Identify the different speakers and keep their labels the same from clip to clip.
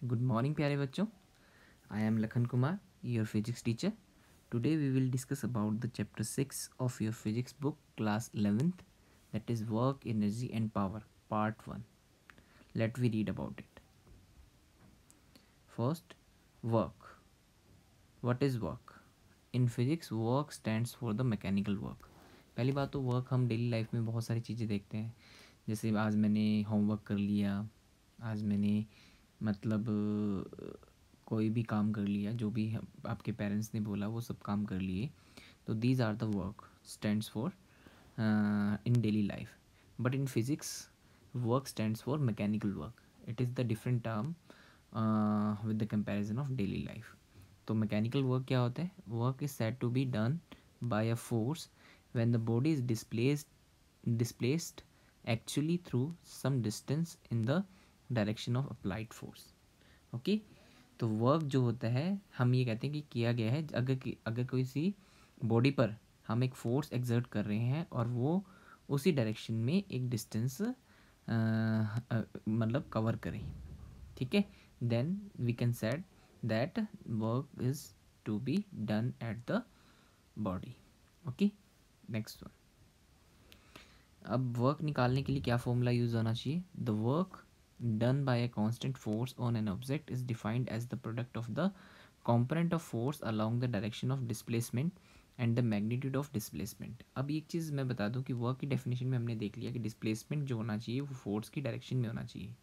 Speaker 1: Good morning प्यारे बच्चों. I am Lakhan Kumar, your physics teacher. Today we will discuss about the chapter 6 of your physics book class 11th, that is work, energy and power, part 1. Let we read about it. First, work. What is work? In physics, work stands for the mechanical work. पहली बात तो work हम daily life में बहुत सारी चीज़ें देखते हैं. जैसे आज मैंने होमवर्क कर लिया, आज मैंने मतलब कोई भी काम कर लिया, जो भी आपके पेरेंट्स ने बोला वो सब काम कर लिए. तो these are the work stands for in daily life. But in physics work stands for mechanical work. It is the different term with the comparison of daily life. तो मैकेनिकल वर्क क्या होता है? Work is said to be done by a force when the body is displaced actually through some distance in the direction of applied force. Okay. तो work जो होता है, हम ये कहते हैं कि किया गया है अगर कोई सी बॉडी पर हम एक फोर्स एक्सर्ट कर रहे हैं और वो उसी डायरेक्शन में एक डिस्टेंस मतलब कवर करें. ठीक है, then we can said that work is to be done at the body. Okay, next one. अब वर्क निकालने के लिए क्या फॉर्मूला यूज़ होना चाहिए? The work done by a constant force on an object is defined as the product of the component of force along the direction of displacement and the magnitude of displacement. अब एक चीज़ मैं बता दूं कि work की definition में हमने देख लिया कि डिस्प्लेसमेंट जो होना चाहिए वो फोर्स की डायरेक्शन में होना चाहिए.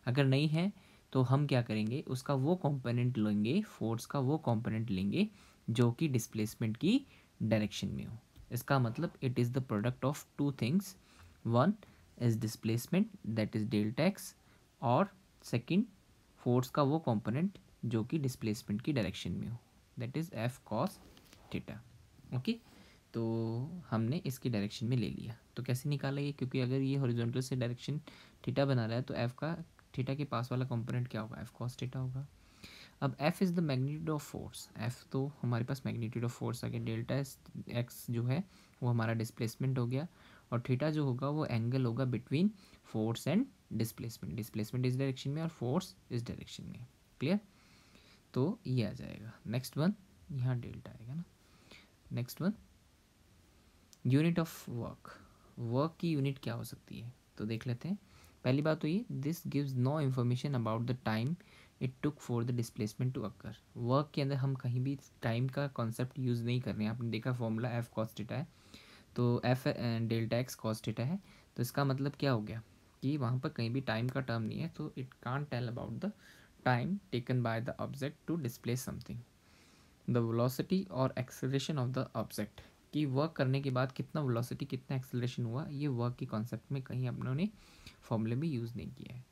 Speaker 1: अगर नहीं है तो हम क्या करेंगे, उसका वो कंपोनेंट लेंगे, फोर्स का वो कंपोनेंट लेंगे जो कि डिस्प्लेसमेंट की डायरेक्शन में हो. इसका मतलब it is the product of two things. One is displacement that is delta x, और सेकंड फोर्स का वो कंपोनेंट जो कि डिस्प्लेसमेंट की डायरेक्शन में हो, that is F cos theta. Okay, तो हमने इसकी डायरेक्शन में ले लिया. तो कैसे निकाला ये? क्योंकि अगर ये हॉरिजॉन्टल से डायरेक्शन थीटा बना रहा है तो एफ का थीटा के पास वाला कंपोनेंट क्या होगा? एफ कॉस थीटा होगा. अब F is the magnitude of force. F तो हमारे पास मैग्नीट्यूड ऑफ फोर्स आ गया. डेल्टा एक्स जो है वो हमारा डिस्प्लेसमेंट हो गया, और थीटा जो होगा वो एंगल होगा between force and displacement. Displacement इस डायरेक्शन में और फोर्स इस डायरेक्शन में. क्लियर? तो ये आ जाएगा. नेक्स्ट वन, यहाँ डेल्टा आएगा ना. Next one, unit of work. Work की यूनिट क्या हो सकती है? तो देख लेते हैं. पहली बात तो ये, this gives no information about the time it took for the displacement to occur. Work के अंदर हम कहीं भी टाइम का कॉन्सेप्ट यूज़ नहीं कर रहे हैं. आपने देखा फॉर्मूला एफ कॉस थीटा है, तो F delta X cos theta है. तो इसका मतलब क्या हो गया कि वहाँ पर कहीं भी टाइम का टर्म नहीं है, तो it can't tell about the time taken by the object to displace something. The velocity और एक्सेलरेशन ऑफ द ऑब्जेक्ट, कि वर्क करने के बाद कितना वेलोसिटी कितना एक्सेलरेशन हुआ, ये वर्क के कॉन्सेप्ट में कहीं अपनों ने फॉर्मूले में यूज़ नहीं किया है.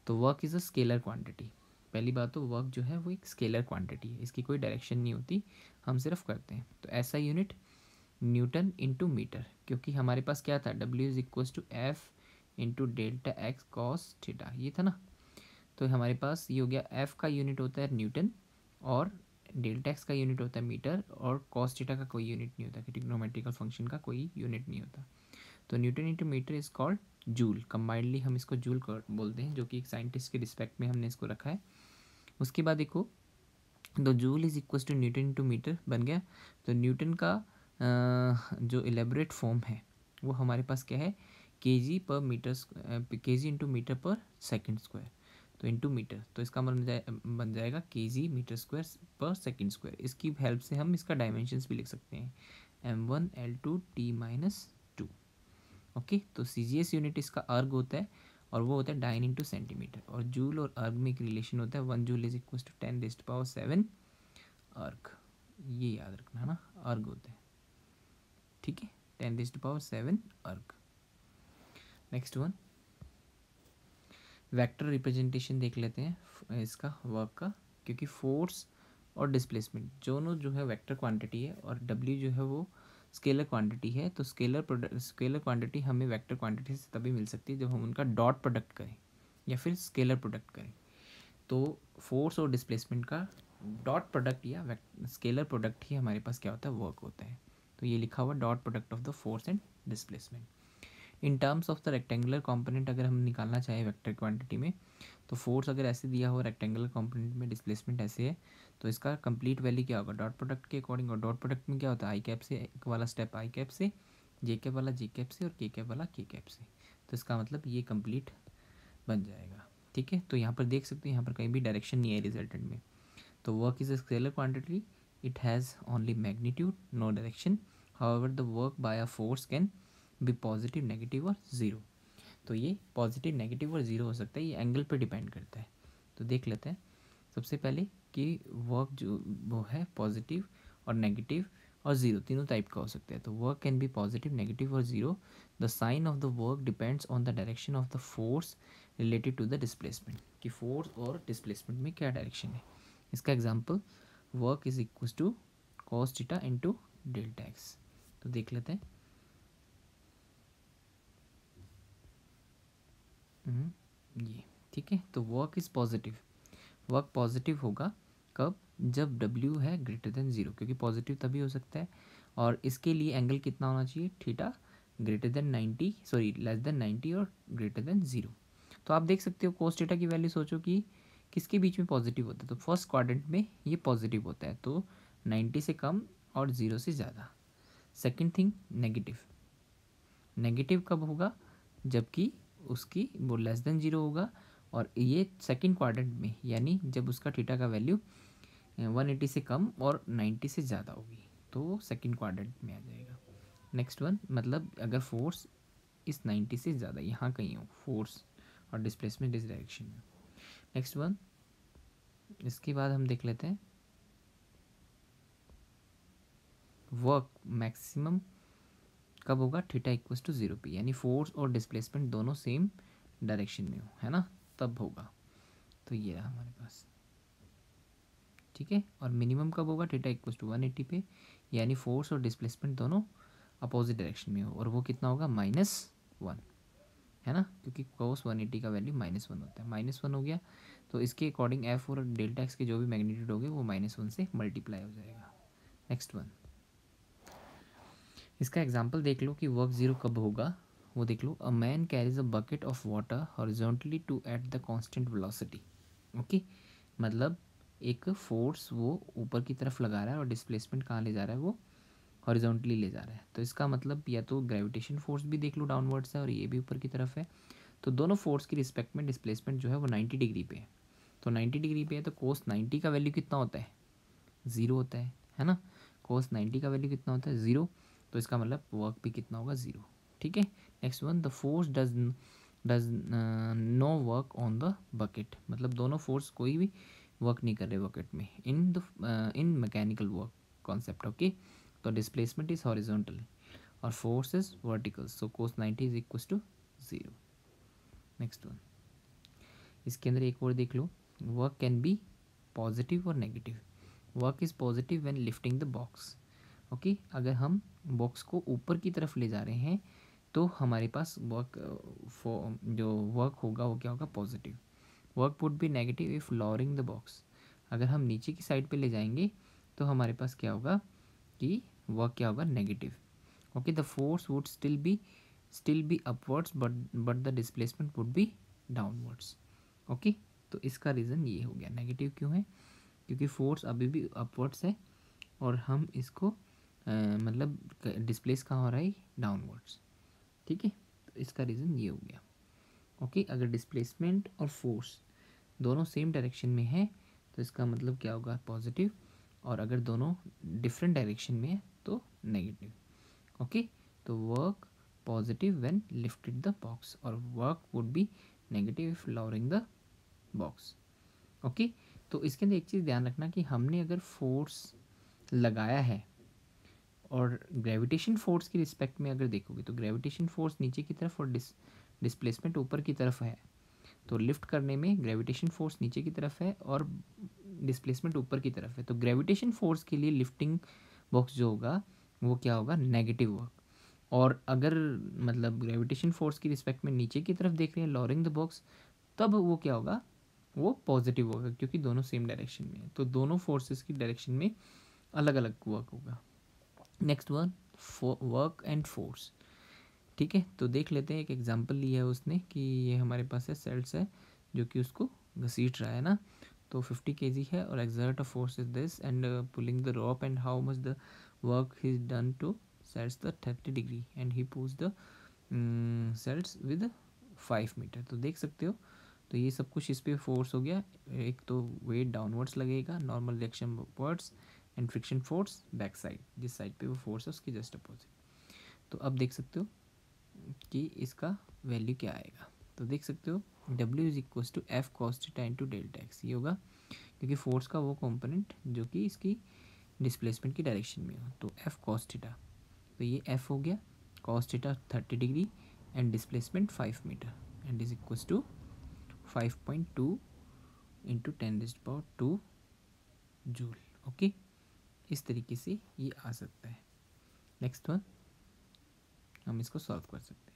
Speaker 1: तो work is a scalar quantity. पहली बात तो वर्क जो है वो एक स्केलर क्वांटिटी है, इसकी कोई डायरेक्शन नहीं होती, हम सिर्फ करते हैं. तो ऐसा यूनिट न्यूटन इंटू मीटर, क्योंकि हमारे पास क्या था? W is equal to F into delta X cos theta, ये था ना. तो हमारे पास ये हो गया. एफ का यूनिट होता है न्यूटन, और डेल्टा एक्स का यूनिट होता है मीटर, और कॉस थीटा का कोई यूनिट नहीं होता, कि ट्रिग्नोमेट्रिकल फंक्शन का कोई यूनिट नहीं होता. तो newton into metre is called joule. Combinedly हम इसको जूल बोलते हैं, जो कि एक साइंटिस्ट के रिस्पेक्ट में हमने इसको रखा है. उसके बाद देखो, तो joule is equal to newton into metre बन गया. तो न्यूटन का जो एलेबरेट फॉर्म है वो हमारे पास क्या है? के जी पर मीटर, के जी इंटू मीटर पर सेकेंड स्क्वायर. तो इंटू मीटर, तो इसका बन जाएगा के जी मीटर स्क्वायर पर सेकेंड स्क्वायर. इसकी हेल्प से हम इसका डायमेंशंस भी लिख सकते हैं, m1l2t-2. ओके, तो सी जी एस यूनिट इसका अर्ग होता है, और वो होता है डाइन इंटू सेंटीमीटर. और जूल और अर्ग में एक रिलेशन होता है, 1 जूल इज इक्वल टू 10⁻7 अर्ग. ये याद रखना है ना, अर्ग होता है. ठीक है, 10⁻7 अर्ग. नेक्स्ट वन, वेक्टर रिप्रेजेंटेशन देख लेते हैं इसका वर्क का. क्योंकि फोर्स और डिस्प्लेसमेंट दोनों जो है वेक्टर क्वांटिटी है, और डब्ल्यू जो है वो स्केलर क्वांटिटी है. तो स्केलर क्वांटिटी हमें वेक्टर क्वांटिटी से तभी मिल सकती है जब हम उनका डॉट प्रोडक्ट करें या फिर स्केलर प्रोडक्ट करें. तो फोर्स और डिस्प्लेसमेंट का डॉट प्रोडक्ट या स्केलर प्रोडक्ट ही हमारे पास क्या होता है? वर्क होता है. तो ये लिखा हुआ dot product of the force and displacement. In terms of the rectangular component अगर हम निकालना चाहें वेक्टर क्वांटिटी में, तो फोर्स अगर ऐसे दिया हो रेक्टेंगुलर कंपोनेंट में, डिस्प्लेसमेंट ऐसे है, तो इसका कंप्लीट वैल्यू क्या होगा डॉट प्रोडक्ट के अकॉर्डिंग। और डॉट प्रोडक्ट में क्या होता है, आई कैप से वाला स्टेप आई कैप से, जे कैप वाला जे कैप से, और के कैप वाला के कैप से। तो इसका मतलब ये कंप्लीट बन जाएगा। ठीक है, तो यहाँ पर देख सकते हैं, यहाँ पर कहीं भी डायरेक्शन नहीं है रिजल्टेंट में। तो work is a scalar quantity, it has only magnitude, no direction. However, the work by a force can be positive, negative और ज़ीरो। तो ये पॉजिटिव, नेगेटिव और ज़ीरो हो सकता है, ये एंगल पर डिपेंड करता है। तो देख लेते हैं सबसे पहले कि वर्क जो वो है पॉजिटिव और नेगेटिव और ज़ीरो तीनों टाइप का हो सकता है। तो work can be positive, negative और zero. The sign of the work depends on the direction of the force related to the displacement, कि फोर्स और डिस्प्लेसमेंट में क्या डायरेक्शन है। इसका example work is equal to cos theta into delta x. तो देख लेते हैं। ये ठीक है, तो work is positive, work positive होगा कब, जब W है ग्रेटर देन ज़ीरो, क्योंकि पॉजिटिव तभी हो सकता है। और इसके लिए एंगल कितना होना चाहिए, theta greater than 90, sorry less than 90 और ग्रेटर देन ज़ीरो। तो आप देख सकते हो कोस थीटा की वैल्यू सोचो कि किसके बीच में पॉजिटिव होता है, तो फर्स्ट क्वाड्रेंट में ये पॉजिटिव होता है, तो 90 से कम और ज़ीरो से ज़्यादा। सेकंड थिंग नेगेटिव, नेगेटिव कब होगा, जबकि उसकी वो लेस देन ज़ीरो होगा, और ये सेकंड क्वाड्रेंट में, यानी जब उसका थीटा का वैल्यू 180 से कम और 90 से ज़्यादा होगी, तो वो सेकंड क्वाड्रेंट में आ जाएगा। नेक्स्ट वन, मतलब अगर फोर्स इस 90 से ज़्यादा यहाँ कहीं हो, फोर्स और डिस्प्लेसमेंट इस डायरेक्शन में। नेक्स्ट वन, इसके बाद हम देख लेते हैं वर्क मैक्सिमम कब होगा, थीटा इक्वल्स टू ज़ीरो पे, यानी फोर्स और डिस्प्लेसमेंट दोनों सेम डायरेक्शन में हो, है ना, तब होगा। तो ये रहा हमारे पास। ठीक है, और मिनिमम कब होगा, थीटा इक्वल्स टू 180 पे, यानी फोर्स और डिस्प्लेसमेंट दोनों अपोजिट डायरेक्शन में हो, और वो कितना होगा -1, है ना, क्योंकि कोस 180 का वैल्यू -1 होता है। -1 हो गया, तो इसके अकॉर्डिंग एफ और डेल्टा एक्स के जो भी मैग्नीट्यूड हो गए वो -1 से मल्टीप्लाई हो जाएगा। नेक्स्ट वन, इसका एग्जाम्पल देख लो कि वर्क ज़ीरो कब होगा, वो देख लो। A man carries a bucket of water horizontally to at the constant velocity. Okay, मतलब एक फोर्स वो ऊपर की तरफ लगा रहा है और डिस्प्लेसमेंट कहाँ ले जा रहा है, वो हॉरिजॉन्टली ले जा रहा है। तो इसका मतलब या तो ग्रेविटेशन फोर्स भी देख लो डाउनवर्ड्स है, और ये भी ऊपर की तरफ है, तो दोनों फोर्स की रिस्पेक्ट में डिस्प्लेसमेंट जो है वो 90 डिग्री पे है। तो 90 डिग्री पे है, तो कोस 90 का वैल्यू कितना होता है, ज़ीरो होता है ना। कोस 90 का वैल्यू कितना होता है, ज़ीरो। तो इसका मतलब वर्क भी कितना होगा, ज़ीरो। ठीक है, next one, the force does no work on the bucket, मतलब दोनों फोर्स कोई भी वर्क नहीं कर रहे बकेट में, in mechanical work concept. Okay, तो डिस्प्लेसमेंट इज हॉरिजॉन्टल और force is vertical, so cos 90 is equal to zero. Next one, इसके अंदर एक और देख लो, वर्क कैन बी पॉजिटिव और negative. Work is positive when lifting the box. Okay, अगर हम बॉक्स को ऊपर की तरफ ले जा रहे हैं तो हमारे पास वर्क जो वर्क होगा वो क्या होगा, positive. Work would be negative if lowering the box. अगर हम नीचे की साइड पे ले जाएंगे तो हमारे पास क्या होगा कि वर्क क्या होगा, negative. Okay, the force would still be upwards but the displacement would be downwards. Okay, तो इसका रीज़न ये हो गया, नेगेटिव क्यों है, क्योंकि फोर्स अभी भी अपवर्ड्स है और हम इसको मतलब डिस्प्लेस कहाँ हो रहा है, डाउनवर्ड्स। ठीक है, तो इसका रीज़न ये हो गया। ओके, अगर डिस्प्लेसमेंट और फोर्स दोनों सेम डायरेक्शन में है तो इसका मतलब क्या होगा, पॉजिटिव, और अगर दोनों डिफरेंट डायरेक्शन में है तो नेगेटिव। ओके, तो work positive when lifted the box, और work would be negative if lowering the box. Okay, तो इसके अंदर एक चीज़ ध्यान रखना कि हमने अगर फोर्स लगाया है, और ग्रेविटेशन फोर्स की रिस्पेक्ट में अगर देखोगे तो ग्रेविटेशन फोर्स नीचे की तरफ और डिस्प्लेसमेंट ऊपर की तरफ है, तो लिफ्ट करने में ग्रेविटेशन फोर्स नीचे की तरफ है और डिस्प्लेसमेंट ऊपर की तरफ है, तो ग्रेविटेशन फोर्स के लिए लिफ्टिंग बॉक्स जो होगा वो क्या होगा, नेगेटिव वर्क। और अगर मतलब ग्रेविटेशन फोर्स की रिस्पेक्ट में नीचे की तरफ देख रहे हैं, लॉरिंग द बॉक्स, तब वो क्या होगा, वो पॉजिटिव होगा, क्योंकि दोनों सेम डायरेक्शन में है, तो दोनों फोर्सेस की डायरेक्शन में अलग अलग वर्क होगा। Next one, work and force. ठीक है, तो देख लेते हैं, एक एग्जांपल लिया है उसने कि ये हमारे पास है सेल्स है, जो कि उसको घसीट रहा है ना, तो 50 kg है और exert a force is this and pulling the rope and how much the work is done to sets the 30 degree and he pulls the sets with 5 metre. तो देख सकते हो, तो ये सब कुछ इस पर फोर्स हो गया। एक तो वेट डाउनवर्ड्स लगेगा, normal reaction upwards and friction force back side, जिस साइड पे वो फोर्स है उसकी जस्ट अपोजिट। तो अब देख सकते हो कि इसका वैल्यू क्या आएगा। तो देख सकते हो W is equal to F cos theta into delta X, ये होगा क्योंकि फोर्स का वो कंपोनेंट जो कि इसकी डिस्प्लेसमेंट की डायरेक्शन में हो, तो एफ कॉस थीटा, तो ये एफ हो गया cos theta 30 degree and displacement 5 metre and is equal to 5.2 into 10⁻²⁴ joule. Okay, इस तरीके से ये आ सकता है। नेक्स्ट वन हम इसको सॉल्व कर सकते हैं।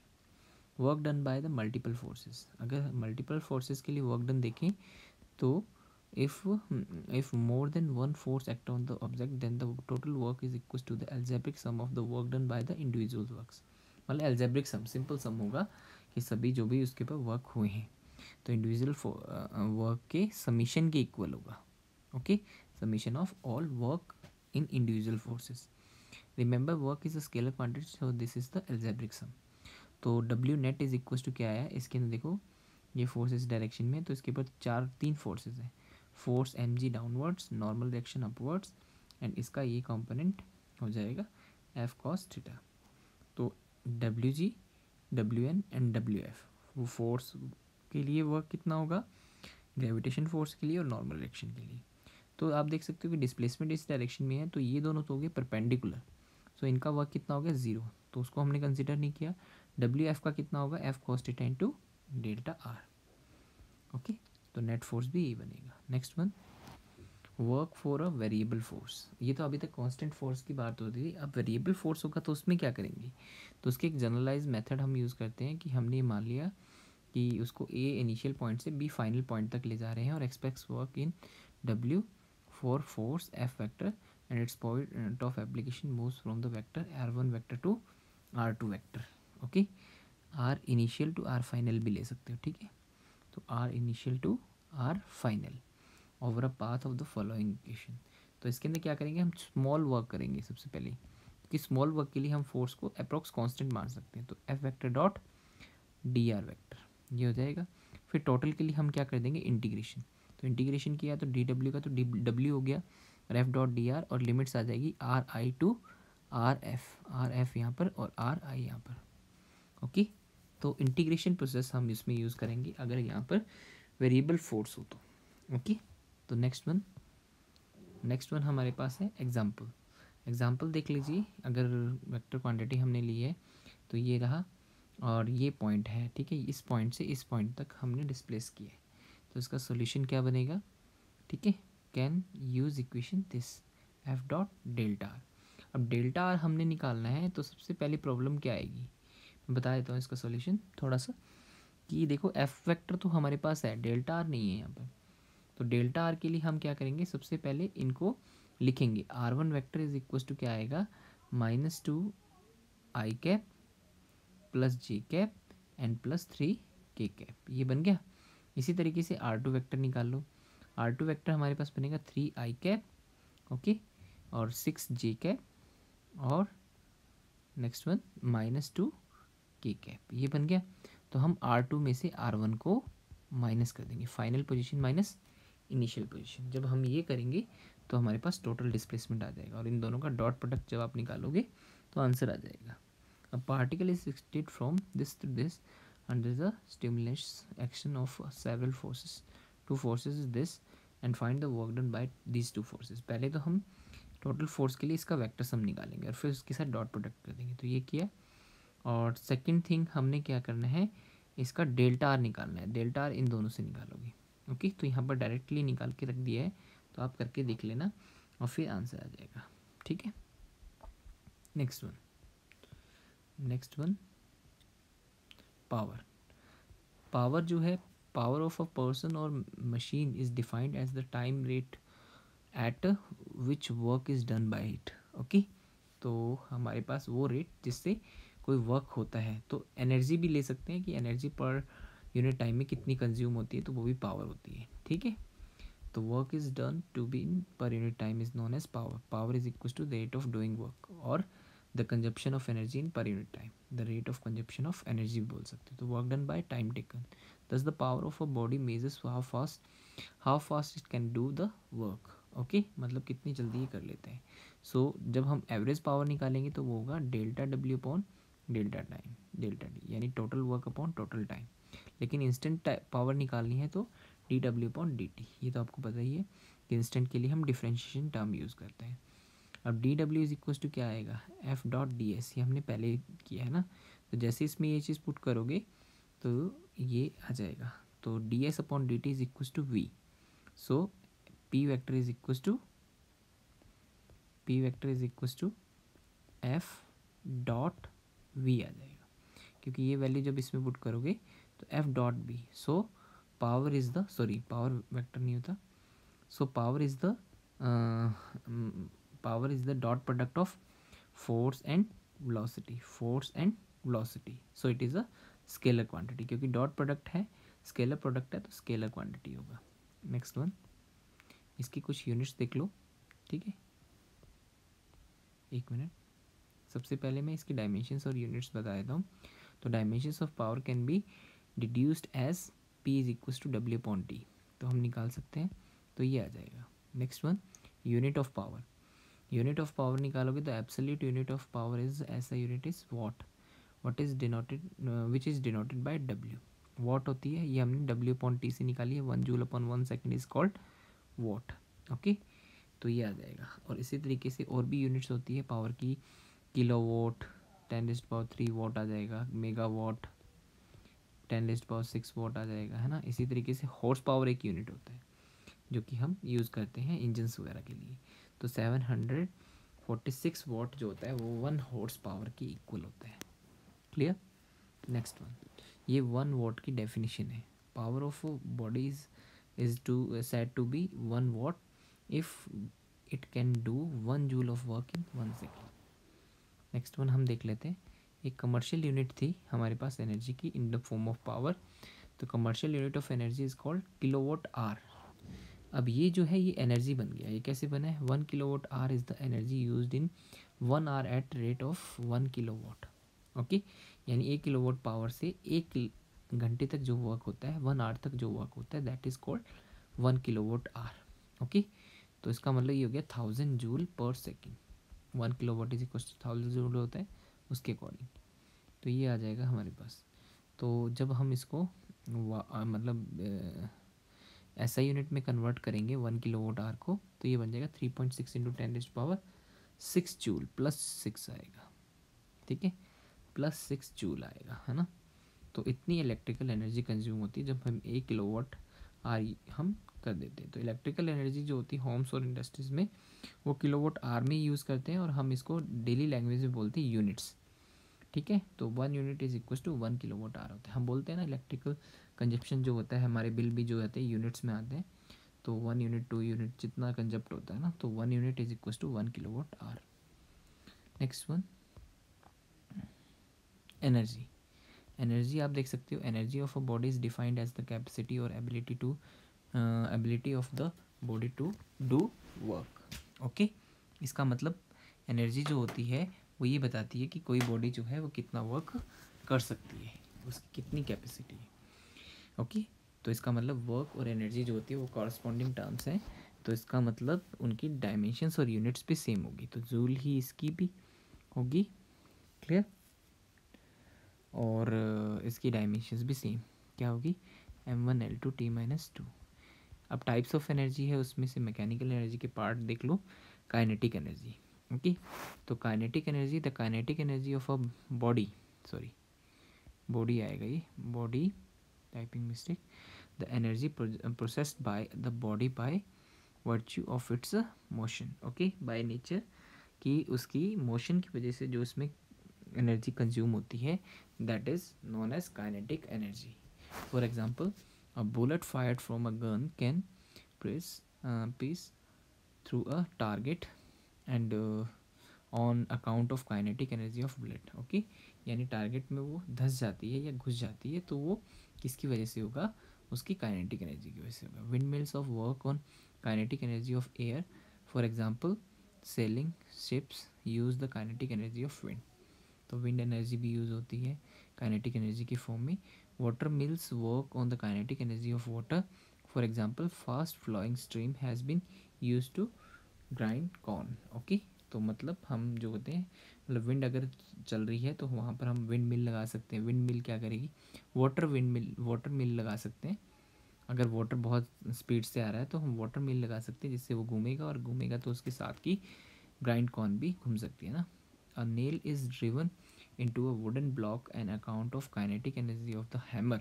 Speaker 1: Work done by the multiple forces, अगर मल्टीपल फोर्सेस के लिए वर्क डन देखें तो if more than one force act on the object then the total work is equal to the algebraic sum of the work done by the individual works। मतलब algebraic sum simple सम होगा कि सभी जो भी उसके ऊपर वर्क हुए हैं तो इंडिविजुअल वर्क के समीशन के इक्वल होगा। Okay, summation of all work in individual forces. Remember work is a scalar quantity so this is the algebraic sum। तो W net is equal to क्या आया इसके अंदर, देखो ये फोर्स इस डायरेक्शन में, तो इसके ऊपर तीन फोर्सेस हैं, force M G downwards, normal reaction upwards and इसका ये कंपोनेंट हो जाएगा एफ कॉस थीटा। तो W G, W N and W F, वो फोर्स के लिए वर्क कितना होगा, ग्रेविटेशन फोर्स के लिए और नॉर्मल रिएक्शन के लिए। तो आप देख सकते हो कि डिस्प्लेसमेंट इस डायरेक्शन में है तो ये दोनों तो हो गए परपेंडिकुलर, सो इनका वर्क कितना हो गया 0, तो उसको हमने कंसिडर नहीं किया। डब्ल्यू एफ का कितना होगा F cos theta into delta R. Okay, तो नेट फोर्स भी यही बनेगा। Next one, work for a variable force. ये तो अभी तक कांस्टेंट फोर्स की बात होती थी, अब वेरिएबल फोर्स होगा तो उसमें क्या करेंगे, तो उसके एक जनरलाइज मेथड हम यूज़ करते हैं कि हमने मान लिया कि उसको ए इनिशियल पॉइंट से बी फाइनल पॉइंट तक ले जा रहे हैं और expects work in W for force F vector and its point of application moves from the vector R1 vector to R2 vector. Okay, R initial to R final भी ले सकते हो, ठीक है। तो R initial to R final over a path of the following equation. तो इसके अंदर क्या करेंगे, हम स्मॉल वर्क करेंगे सबसे पहले, कि स्मॉल वर्क के लिए हम फोर्स को अप्रॉक्स कांस्टेंट मान सकते हैं, तो F vector dot D are vector ये हो जाएगा। फिर टोटल के लिए हम क्या कर देंगे इंटीग्रेशन, तो इंटीग्रेशन किया तो डी डब्ल्यू का तो डी डब्ल्यू हो गया और एफ डॉट डी आर, और लिमिट्स आ जाएगी R I to R F यहाँ पर और आर आई यहाँ पर। ओके, तो इंटीग्रेशन प्रोसेस हम इसमें यूज़ करेंगे अगर यहाँ पर वेरिएबल फोर्स हो तो। ओके, तो नेक्स्ट वन हमारे पास है एग्जाम्पल देख लीजिए। अगर वेक्टर क्वांटिटी हमने ली है तो ये रहा और ये पॉइंट है, ठीक है, इस पॉइंट से इस पॉइंट तक हमने डिस्प्लेस किया है, तो इसका सोल्यूशन क्या बनेगा, ठीक है, can use equation this F dot delta R. अब डेल्टा आर हमने निकालना है तो सबसे पहली प्रॉब्लम क्या आएगी, मैं बता देता हूँ इसका सॉल्यूशन थोड़ा सा, कि देखो एफ वेक्टर तो हमारे पास है, डेल्टा आर नहीं है यहाँ पर। तो डेल्टा आर के लिए हम क्या करेंगे, सबसे पहले इनको लिखेंगे, r one vector is equal to क्या आएगा -2 i cap plus j cap and plus 3 k cap, ये बन गया। इसी तरीके से आर टू वैक्टर निकाल लो, आर टू वैक्टर हमारे पास बनेगा 3 आई कैप, ओके, और 6 जे कैप और नेक्स्ट वन -2 के कैप, ये बन गया। तो हम R2 में से R1 को माइनस कर देंगे, final position minus initial position. जब हम ये करेंगे तो हमारे पास टोटल डिस्प्लेसमेंट आ जाएगा और इन दोनों का डॉट प्रोडक्ट जब आप निकालोगे तो आंसर आ जाएगा। A particle is acted from this to this under the stimulus action of several forces, two forces is this and find the work done by these two forces. पहले तो हम total force के लिए इसका vector sum निकालेंगे और फिर उसके साथ डॉट प्रोडक्ट कर देंगे, तो ये किया। और सेकंड थिंग हमने क्या करना है, इसका डेल्टा आर निकालना है, डेल्टा आर इन दोनों से निकालोगे। ओके, तो यहाँ पर डायरेक्टली निकाल के रख दिया है, तो आप करके देख लेना और फिर आंसर आ जाएगा, ठीक है। नेक्स्ट वन पावर जो है, पावर ऑफ अ पर्सन और machine is defined as the time rate at which work is done by it. Okay, तो हमारे पास वो रेट जिससे कोई वर्क होता है, तो एनर्जी भी ले सकते हैं कि एनर्जी पर यूनिट टाइम में कितनी कंज्यूम होती है, तो वो भी पावर होती है, ठीक है। तो work is done to be in per unit time is known as power. Power is equal to the rate of doing work और the consumption of energy in per unit time. The rate of consumption of energy भी बोल सकते हो. तो work done by time taken. Thus the power of a body measures how fast it can do the work. Okay, मतलब कितनी जल्दी ये कर लेते हैं. सो जब हम एवरेज पावर निकालेंगे तो वो होगा delta W upon delta time, delta d, यानी total work upon total time. लेकिन इंस्टेंट पावर निकालनी है तो d W upon D t. ये तो आपको पता ही है कि इंस्टेंट के लिए हम डिफ्रेंशिएशन टर्म यूज़ करते हैं. अब D W is equal to क्या आएगा, एफ डॉट डी एस. ये हमने पहले किया है ना. तो जैसे इसमें ये चीज़ पुट करोगे तो ये आ जाएगा. तो D S upon D T is equal to v. So P vector is equal to F dot v आ जाएगा, क्योंकि ये वैल्यू जब इसमें पुट करोगे तो F dot v. So power is the, sorry power vector नहीं होता. So power is the dot product of force and velocity. So it is a scalar quantity, क्योंकि डॉट प्रोडक्ट है, स्केलर प्रोडक्ट है, तो scalar quantity होगा. Next one, इसकी कुछ units देख लो, ठीक है. एक मिनट, सबसे पहले मैं इसकी डायमेंशंस और यूनिट्स बता देता हूँ. तो dimensions of power can be deduced as P is equal to W upon t. तो हम निकाल सकते हैं, तो ये आ जाएगा. Next one, unit of power. Unit of power निकालोगे तो absolute unit of power is, ऐसा unit is watt. Watt is denoted, which is denoted by W. Watt होती है, ये हमने डब्ल्यू अपॉन टी से निकाली है. 1 joule upon 1 second is called what. Okay, तो ये आ जाएगा. और इसी तरीके से और भी यूनिट्स होती है पावर की. किलो वॉट 10⁻³ वॉट आ जाएगा. मेगा वॉट 10⁻6 वॉट आ जाएगा, है ना. इसी तरीके से हॉर्स पावर एक यूनिट होता है जो कि हम यूज़ करते हैं इंजन्स वगैरह के लिए. तो 746 वॉट जो होता है वो 1 हॉर्स पावर की इक्वल होता है. क्लियर. नेक्स्ट वन, ये 1 वॉट की डेफिनेशन है. Power of bodies is to said to be 1 watt if it can do 1 joule of work in 1 second. Next one हम देख लेते हैं. एक कमर्शियल यूनिट थी हमारे पास एनर्जी की in the form of power. तो commercial unit of energy is called kilowatt hour. अब ये जो है ये एनर्जी बन गया. ये कैसे बना है, 1 kilowatt hour is the energy used in 1 hour at rate of 1 kilowatt. Okay, यानी 1 किलोवाट पावर से 1 घंटे तक जो वर्क होता है, 1 आवर तक जो वर्क होता है, that is called 1 kilowatt hour. Okay, तो इसका मतलब ये हो गया 1000 joule per second. 1 kilowatt is equal to 1000 joule होता है उसके अकॉर्डिंग. तो ये आ जाएगा हमारे पास. तो जब हम इसको मतलब ऐसा यूनिट में कन्वर्ट करेंगे 1 किलोवाट आवर को, तो ये बन जाएगा 3.6 इंटू 10⁻6 जूल प्लस 6 आएगा. ठीक है, प्लस 6 जूल आएगा, है ना. तो इतनी इलेक्ट्रिकल एनर्जी कंज्यूम होती है जब हम 1 किलोवाट आर हम कर देते हैं. तो इलेक्ट्रिकल एनर्जी जो होती है होम्स और इंडस्ट्रीज में वो किलोवाट आर में यूज़ करते हैं, और हम इसको डेली लैंग्वेज में बोलते हैं यूनिट्स. ठीक है, तो 1 unit is equal to 1 kilowatt hour होता है. हम बोलते हैं ना इलेक्ट्रिकल कंजप्शन जो होता है, हमारे बिल भी जो होते हैं यूनिट्स में आते हैं. तो 1 यूनिट 2 यूनिट जितना कंजप्ट होता है ना, तो 1 unit is equal to 1 kilowatt hour. Next one, energy. Energy आप देख सकते हो, energy of a body is defined as the capacity और ability of the body to do work. Okay, इसका मतलब एनर्जी जो होती है वो ये बताती है कि कोई बॉडी जो है वो कितना वर्क कर सकती है, उसकी कितनी कैपेसिटी है. ओके, तो इसका मतलब वर्क और एनर्जी जो होती है वो कॉरस्पॉन्डिंग टर्म्स हैं. तो इसका मतलब उनकी डायमेंशंस और यूनिट्स भी सेम होगी. तो जूल ही इसकी भी होगी. क्लियर. और इसकी डायमेंशंस भी सेम क्या होगी, m1l2t-2. अब टाइप्स ऑफ एनर्जी है, उसमें से मैकेनिकल एनर्जी के पार्ट देख लो. Kinetic energy. ओके, तो kinetic energy, the kinetic energy of a body, sorry body आएगा ये, body typing mistake. The energy processed by the body by virtue of its motion. Okay, by nature कि उसकी motion की वजह से जो इसमें एनर्जी कंज्यूम होती है, that is known as kinetic energy. For example, a bullet fired from a gun can pierce through a target and on account of kinetic energy of bullet. Okay, यानी target में वो धंस जाती है या घुस जाती है, तो वो किसकी वजह से होगा, उसकी काइनेटिक एनर्जी की वजह से होगा। Wind mills of work on kinetic energy of air, for example sailing ships use the kinetic energy of wind. तो विंड एनर्जी भी यूज़ होती है काइनेटिक एनर्जी की फॉर्म में। Water mills work on the kinetic energy of water, for example fast flowing stream has been use to grind corn. Okay, तो मतलब हम जो होते हैं, मतलब विंड अगर चल रही है तो वहाँ पर हम विंड मिल लगा सकते हैं। विंड मिल क्या करेगी, वाटर मिल लगा सकते हैं। अगर वाटर बहुत स्पीड से आ रहा है तो हम वाटर मिल लगा सकते हैं, जिससे वो घूमेगा, और घूमेगा तो उसके साथ की ग्राइंड कॉर्न भी घूम सकती है ना। A nail is driven into a wooden block an account of kinetic energy of the hammer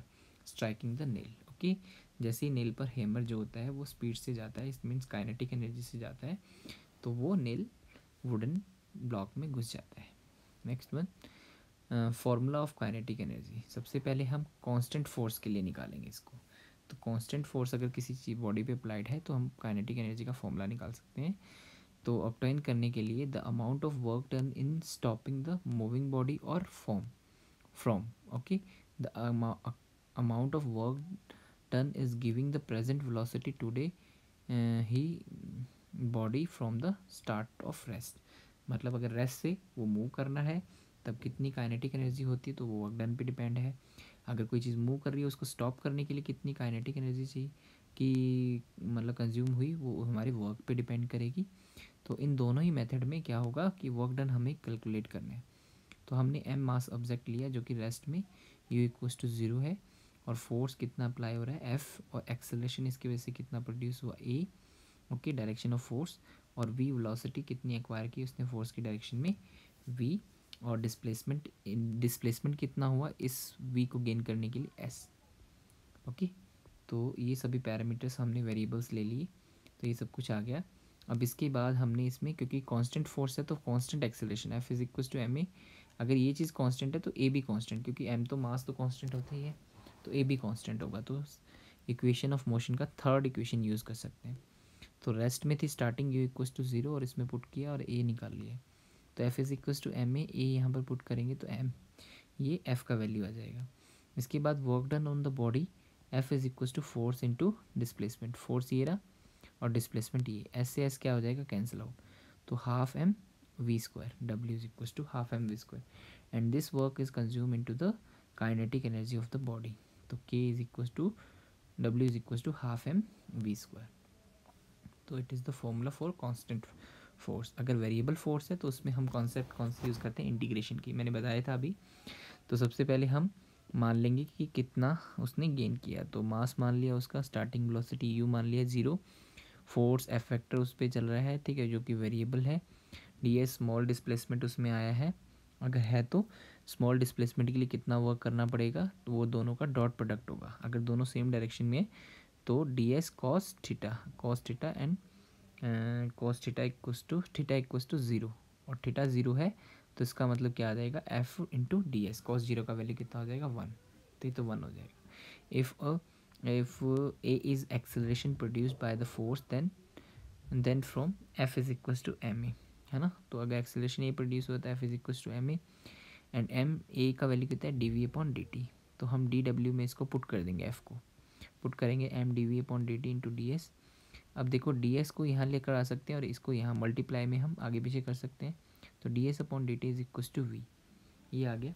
Speaker 1: striking the nail। Okay, जैसे ही नेल पर हैमर जो होता है वो स्पीड से जाता है, इस मीन्स काइनेटिक एनर्जी से जाता है, तो वो नेल वुडन ब्लॉक में घुस जाता है। Next one, formula of kinetic energy. सबसे पहले हम कांस्टेंट फोर्स के लिए निकालेंगे इसको। तो कांस्टेंट फोर्स अगर किसी चीज बॉडी पे अप्लाइड है तो हम काइनेटिक एनर्जी का फॉर्मूला निकाल सकते हैं। तो ऑब्टेन करने के लिए the amount of work done in stopping the moving body और from okay, the amount of work done is giving the present velocity to the ही body from the start of rest. मतलब अगर रेस्ट से वो move करना है तब कितनी काइनेटिक एनर्जी होती है, तो वो वर्क डन पे डिपेंड है। अगर कोई चीज़ मूव कर रही है उसको स्टॉप करने के लिए कितनी काइनेटिक एनर्जी चाहिए कि मतलब कंज्यूम हुई, वो हमारे वर्क पे डिपेंड करेगी। तो इन दोनों ही मेथड में क्या होगा कि वर्क डन हमें कैलकुलेट करना है। तो हमने एम मास ऑब्जेक्ट लिया जो कि रेस्ट में यू इक्वल्स टू 0 है, और फोर्स कितना अप्लाई हो रहा है एफ, और एक्सेलरेशन इसकी वजह से कितना प्रोड्यूस हुआ ए, ओके, डायरेक्शन ऑफ फोर्स, और वी वेलोसिटी कितनी एक्वायर की उसने फोर्स की डायरेक्शन में वी, और डिस्प्लेसमेंट कितना हुआ इस वी को गेन करने के लिए एस। ओके, तो ये सभी पैरामीटर्स हमने वेरिएबल्स ले लिए, तो ये सब कुछ आ गया। अब इसके बाद हमने इसमें, क्योंकि कांस्टेंट फोर्स है तो constant acceleration F is equal to M A. अगर ये चीज़ कांस्टेंट है तो ए भी कांस्टेंट, क्योंकि एम तो मास तो कांस्टेंट होता ही है, तो ए भी कांस्टेंट होगा। तो इक्वेशन ऑफ मोशन का थर्ड इक्वेशन यूज़ कर सकते हैं। तो रेस्ट में थी स्टार्टिंग यू इक्वल टू 0, और इसमें पुट किया और ए निकाल लिया। तो F is equal to M A, यहाँ पर पुट करेंगे तो एम, ये एफ का वैल्यू आ जाएगा। इसके बाद work done on the body F is equal to force into displacement. Force ये रहा और डिस्प्लेसमेंट ये, एस से एस क्या हो जाएगा, कैंसिल आउट। तो half m v square, W is equal to half m v square, and this work is consume into the kinetic energy of the body. तो K is equal to W is equal to half m v square. तो it is the formula for constant force. अगर variable force है तो उसमें हम concept कौन सा use करते हैं, इंटीग्रेशन की, मैंने बताया था अभी। तो सबसे पहले हम मान लेंगे कि कितना उसने गेन किया। तो मास मान लिया उसका, स्टार्टिंग वेलोसिटी यू मान लिया 0, फोर्स एफ फैक्टर उस पर चल रहा है, ठीक है, जो कि वेरिएबल है। डी एस स्मॉल डिस्प्लेसमेंट उसमें आया है, अगर है तो स्मॉल डिस्प्लेसमेंट के लिए कितना वर्क करना पड़ेगा, तो वो दोनों का डॉट प्रोडक्ट होगा। अगर दोनों सेम डायरेक्शन में है तो D S cos theta and cos theta equals to 0, और थीटा 0 है तो इसका मतलब क्या आ जाएगा, F into D S. Cos 0 का वैल्यू कितना हो जाएगा, 1, तो ये तो 1 हो जाएगा। If A is acceleration produced by the force then from F is equals to M A, है ना। तो अगर एक्सेलरेशन ए प्रोड्यूस होता है F is equals to M A, and M A का वैल्यू कितना है, D V upon D T. तो हम डी डब्ल्यू में इसको पुट कर देंगे, एफ को पुट करेंगे M D V upon D T into D S. अब देखो डी एस को यहाँ लेकर आ सकते हैं और इसको यहाँ मल्टीप्लाई में हम आगे पीछे कर सकते हैं। तो D S upon D T is equal to V, ये आ गया।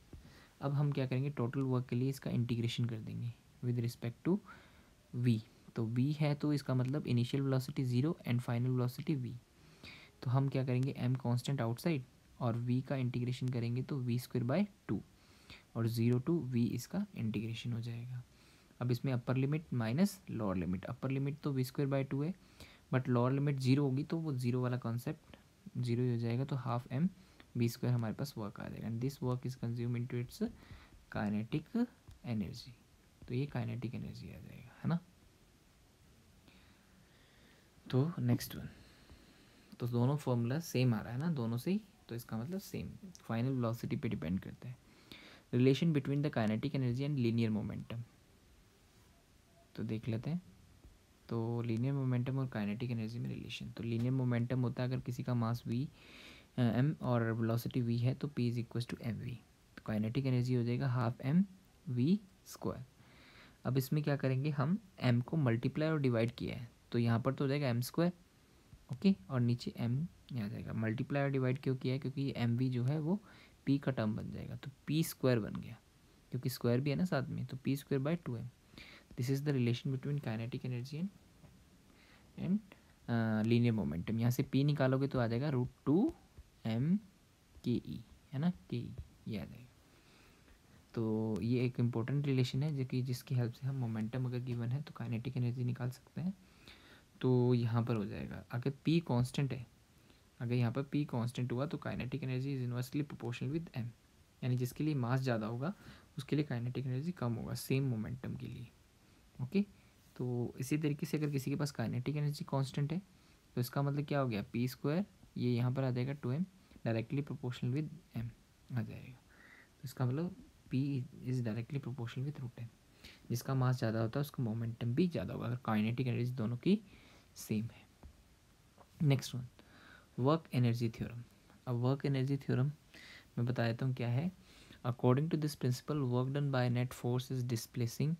Speaker 1: अब हम क्या करेंगे, टोटल वर्क के लिए इसका इंटीग्रेशन कर देंगे विद रिस्पेक्ट टू वी। तो वी है तो इसका मतलब initial velocity 0 and final velocity V. तो हम क्या करेंगे, एम कांस्टेंट आउटसाइड और वी का इंटीग्रेशन करेंगे तो वी स्क्वायर बाय 2, और 0 टू वी इसका इंटीग्रेशन हो जाएगा। अब इसमें upper limit minus lower limit, upper limit तो वी स्क्वायर बाय 2 है, बट लोअर लिमिट 0 होगी तो वो 0 वाला कॉन्सेप्ट 0 ही हो जाएगा। तो हाफ एम वी स्क्वायर हमारे पास वर्क आ जाएगा, and this work is consume into its kinetic energy. तो ये काइनेटिक एनर्जी आ जाएगा, है ना। तो नेक्स्ट वन, तो दोनों फॉर्मूला सेम आ रहा है ना दोनों से ही, तो इसका मतलब सेम फाइनल वेलोसिटी पे डिपेंड करता है। Relation between the kinetic energy and linear momentum, तो देख लेते हैं। तो लीनियर मोमेंटम और काइनेटिक एनर्जी में रिलेशन, तो लीनियर मोमेंटम होता है अगर किसी का मास वी एम और वेलोसिटी वी है तो P is equal to M V. तो काइनेटिक एनर्जी हो जाएगा हाफ एम वी स्क्वायर। अब इसमें क्या करेंगे, हम m को मल्टीप्लाई और डिवाइड किया है तो यहाँ पर तो हो जाएगा m², ओके, और नीचे m आ जाएगा। मल्टीप्लाई और डिवाइड क्यों किया है, क्योंकि ये mv जो है वो p का टर्म बन जाएगा, तो p² बन गया, क्योंकि स्क्वायर भी है ना साथ में, तो p²/2m। This is the relation between kinetic energy and linear momentum. यहाँ से p निकालोगे तो आ जाएगा √2m/ke, है ना, ke, ये आ जाएगा। तो ये एक इम्पोर्टेंट रिलेशन है जो कि जिसकी हेल्प से हम मोमेंटम अगर गिवन है तो काइनेटिक एनर्जी निकाल सकते हैं। तो यहाँ पर हो जाएगा, अगर p कांस्टेंट है, अगर यहाँ पर p कांस्टेंट हुआ तो kinetic energy is inversely proportional with m, यानी जिसके लिए मास ज़्यादा होगा उसके लिए काइनेटिक एनर्जी कम होगा सेम मोमेंटम के लिए, ओके। तो इसी तरीके से अगर किसी के पास काइनेटिक एनर्जी कांस्टेंट है तो इसका मतलब क्या हो गया, p², ये यहाँ पर आ जाएगा 2m, directly proportional with m आ जाएगा। तो इसका मतलब p is directly proportional with √m। जिसका मास ज़्यादा होता है उसका मोमेंटम भी ज़्यादा होगा अगर काइनेटिक एनर्जी दोनों की सेम है। Next one, work energy theorem. अब वर्क एनर्जी थ्योरम मैं बता देता हूँ क्या है। According to this principle, work done by net force is displacing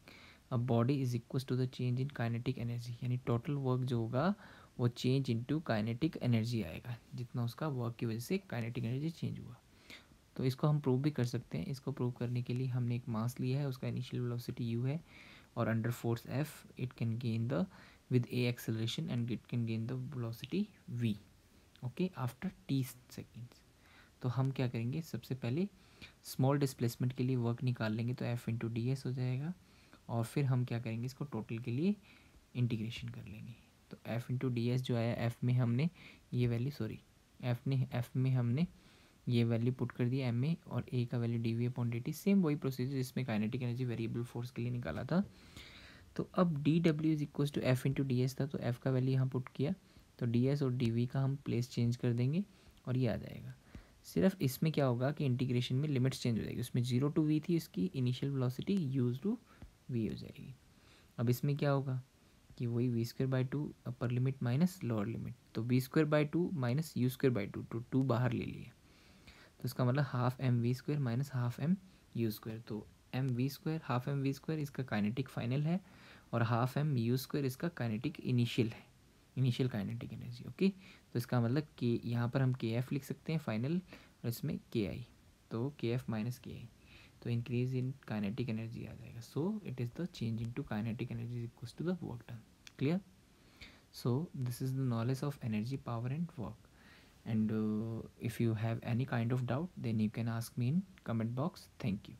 Speaker 1: a body is equal to the change in kinetic energy, यानी टोटल वर्क जो होगा वो चेंज इनटू काइनेटिक एनर्जी आएगा, जितना उसका वर्क की वजह से काइनेटिक एनर्जी चेंज हुआ। तो इसको हम प्रूव भी कर सकते हैं। इसको प्रूव करने के लिए हमने एक मास लिया है, उसका इनिशियल वेलोसिटी u है, और under force F it can gain the with a acceleration and it can gain the velocity v, okay, after t seconds. तो हम क्या करेंगे, सबसे पहले स्मॉल डिस्प्लेसमेंट के लिए वर्क निकाल लेंगे तो F×ds हो जाएगा, और फिर हम क्या करेंगे, इसको टोटल के लिए इंटीग्रेशन कर लेंगे। तो F×ds जो आया, F में हमने ये वैल्यू, सॉरी, F में हमने ये वैल्यू पुट कर दिया m में, और a का वैल्यू dv/dt, सेम वही प्रोसीजर जिसमें काइनेटिक एनर्जी वेरिएबल फोर्स के लिए निकाला था। तो अब dw is equal to F×ds था, तो F का वैल्यू यहाँ पुट किया, तो ds और dv का हम प्लेस चेंज कर देंगे और ये आ जाएगा। सिर्फ इसमें क्या होगा कि इंटीग्रेशन में लिमिट्स चेंज हो जाएगी, उसमें 0 to v थी इसकी इनिशियल वेलोसिटी, u/v हो जाएगी। अब इसमें क्या होगा कि वही v²/2 upper limit minus lower limit, तो v²/2 माइनस u²/2, तो 2 बाहर ले लिए, तो इसका मतलब half mv² minus half mu², तो mv², हाफ mv² इसका काइनेटिक फाइनल है, और हाफ mu² इसका काइनेटिक इनिशियल है, इनिशियल काइनेटिक एनर्जी, ओके। तो इसका मतलब के, यहाँ पर हम kf लिख सकते हैं फाइनल, और इसमें ki, तो kf माइनस ki, तो इंक्रीज इन काइनेटिक एनर्जी आ जाएगा। So it is the change in to kinetic energy equals to the work done. Clear? So this is the knowledge of energy, power and work. And if you have any kind of doubt, then you can ask me in comment box. Thank you.